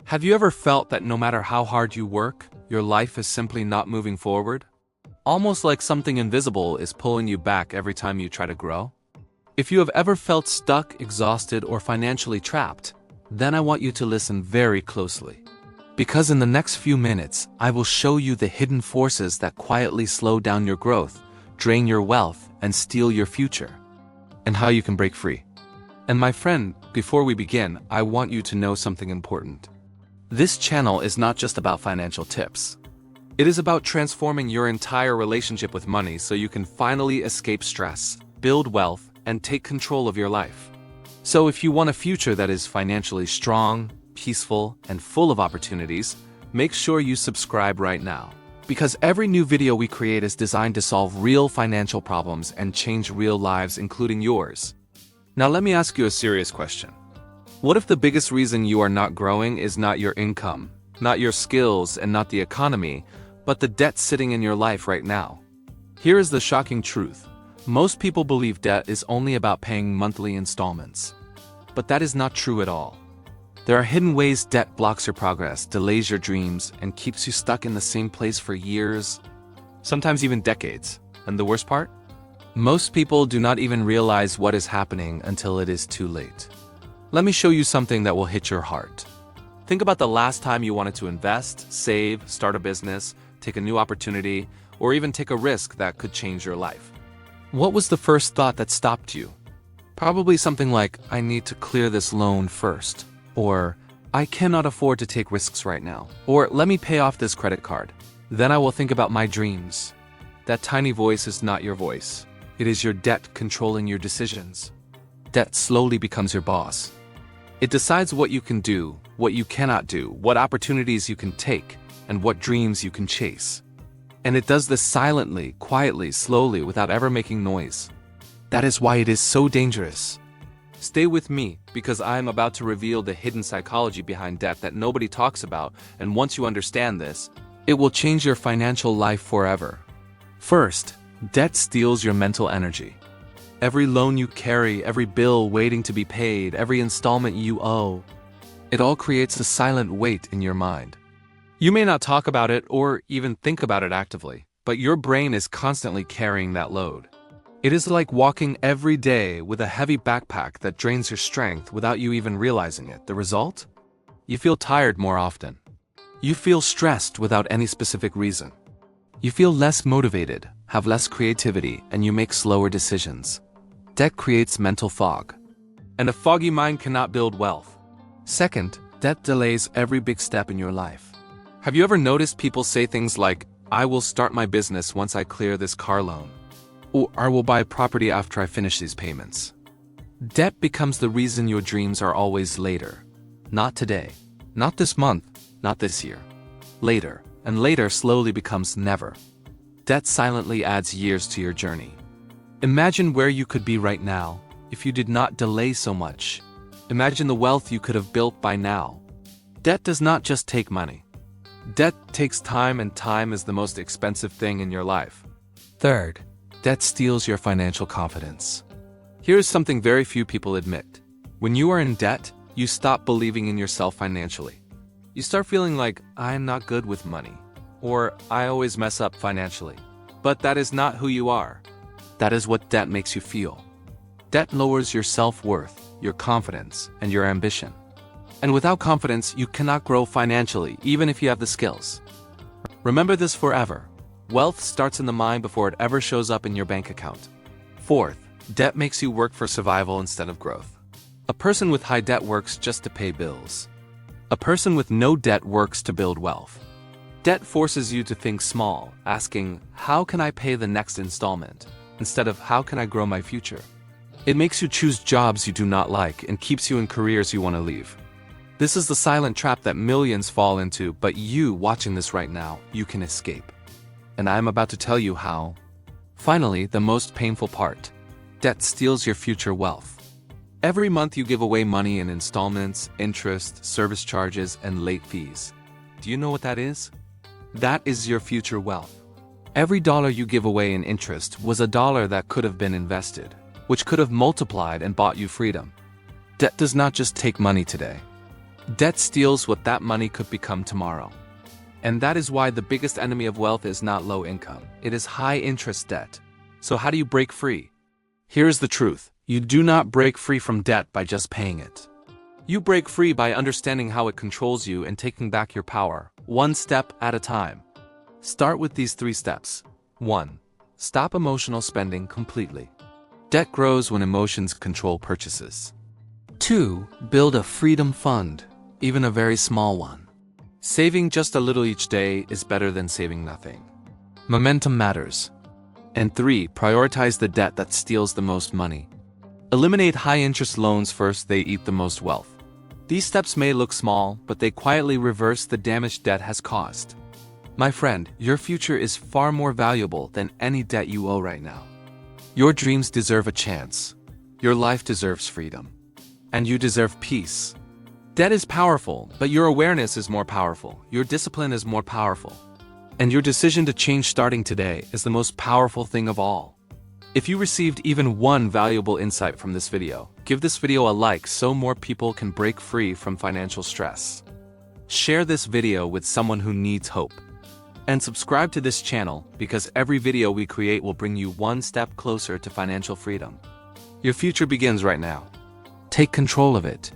Have you ever felt that no matter how hard you work, your life is simply not moving forward? Almost like something invisible is pulling you back every time you try to grow? If you have ever felt stuck, exhausted, or financially trapped, then I want you to listen very closely. Because in the next few minutes, I will show you the hidden forces that quietly slow down your growth, drain your wealth, and steal your future, and how you can break free. And my friend, before we begin, I want you to know something important. This channel is not just about financial tips. It is about transforming your entire relationship with money so you can finally escape stress, build wealth, and take control of your life. So if you want a future that is financially strong, peaceful, and full of opportunities, make sure you subscribe right now. Because every new video we create is designed to solve real financial problems and change real lives, including yours. Now let me ask you a serious question. What if the biggest reason you are not growing is not your income, not your skills, and not the economy, but the debt sitting in your life right now? Here is the shocking truth. Most people believe debt is only about paying monthly installments. But that is not true at all. There are hidden ways debt blocks your progress, delays your dreams, and keeps you stuck in the same place for years, sometimes even decades. And the worst part? Most people do not even realize what is happening until it is too late. Let me show you something that will hit your heart. Think about the last time you wanted to invest, save, start a business, take a new opportunity, or even take a risk that could change your life. What was the first thought that stopped you? Probably something like, I need to clear this loan first, or I cannot afford to take risks right now, or let me pay off this credit card. Then I will think about my dreams. That tiny voice is not your voice. It is your debt controlling your decisions. Debt slowly becomes your boss. It decides what you can do, what you cannot do, what opportunities you can take, and what dreams you can chase. And it does this silently, quietly, slowly, without ever making noise. That is why it is so dangerous. Stay with me, because I am about to reveal the hidden psychology behind debt that nobody talks about, and once you understand this, it will change your financial life forever. First, debt steals your mental energy. Every loan you carry, every bill waiting to be paid, every installment you owe, it all creates a silent weight in your mind. You may not talk about it or even think about it actively, but your brain is constantly carrying that load. It is like walking every day with a heavy backpack that drains your strength without you even realizing it. The result? You feel tired more often. You feel stressed without any specific reason. You feel less motivated, have less creativity, and you make slower decisions. Debt creates mental fog. And a foggy mind cannot build wealth. Second, debt delays every big step in your life. Have you ever noticed people say things like, I will start my business once I clear this car loan, or I will buy a property after I finish these payments? Debt becomes the reason your dreams are always later. Not today, not this month, not this year. Later, and later slowly becomes never. Debt silently adds years to your journey. Imagine where you could be right now if you did not delay so much. Imagine the wealth you could have built by now. Debt does not just take money. Debt takes time, and time is the most expensive thing in your life. Third, debt steals your financial confidence. Here is something very few people admit. When you are in debt, you stop believing in yourself financially. You start feeling like, I'm not good with money, or I always mess up financially. But that is not who you are. That is what debt makes you feel. Debt lowers your self-worth, your confidence, and your ambition. And without confidence, you cannot grow financially, even if you have the skills. Remember this forever. Wealth starts in the mind before it ever shows up in your bank account. Fourth, debt makes you work for survival instead of growth. A person with high debt works just to pay bills. A person with no debt works to build wealth. Debt forces you to think small, asking, how can I pay the next installment? Instead of, how can I grow my future? It makes you choose jobs you do not like and keeps you in careers you want to leave. This is the silent trap that millions fall into, but you, watching this right now, you can escape. And I am about to tell you how. Finally, the most painful part. Debt steals your future wealth. Every month you give away money in installments, interest, service charges, and late fees. Do you know what that is? That is your future wealth. Every dollar you give away in interest was a dollar that could have been invested, which could have multiplied and bought you freedom. Debt does not just take money today. Debt steals what that money could become tomorrow. And that is why the biggest enemy of wealth is not low income, it is high interest debt. So how do you break free? Here's the truth. You do not break free from debt by just paying it. You break free by understanding how it controls you and taking back your power, one step at a time. Start with these 3 steps. 1. Stop emotional spending completely. Debt grows when emotions control purchases. 2. Build a freedom fund, even a very small one. Saving just a little each day is better than saving nothing. Momentum matters. And 3. Prioritize the debt that steals the most money. Eliminate high-interest loans first, they eat the most wealth. These steps may look small, but they quietly reverse the damage debt has caused. My friend, your future is far more valuable than any debt you owe right now. Your dreams deserve a chance. Your life deserves freedom. And you deserve peace. Debt is powerful, but your awareness is more powerful. Your discipline is more powerful. And your decision to change starting today is the most powerful thing of all. If you received even one valuable insight from this video, give this video a like so more people can break free from financial stress. Share this video with someone who needs hope. And subscribe to this channel because every video we create will bring you one step closer to financial freedom. Your future begins right now. Take control of it.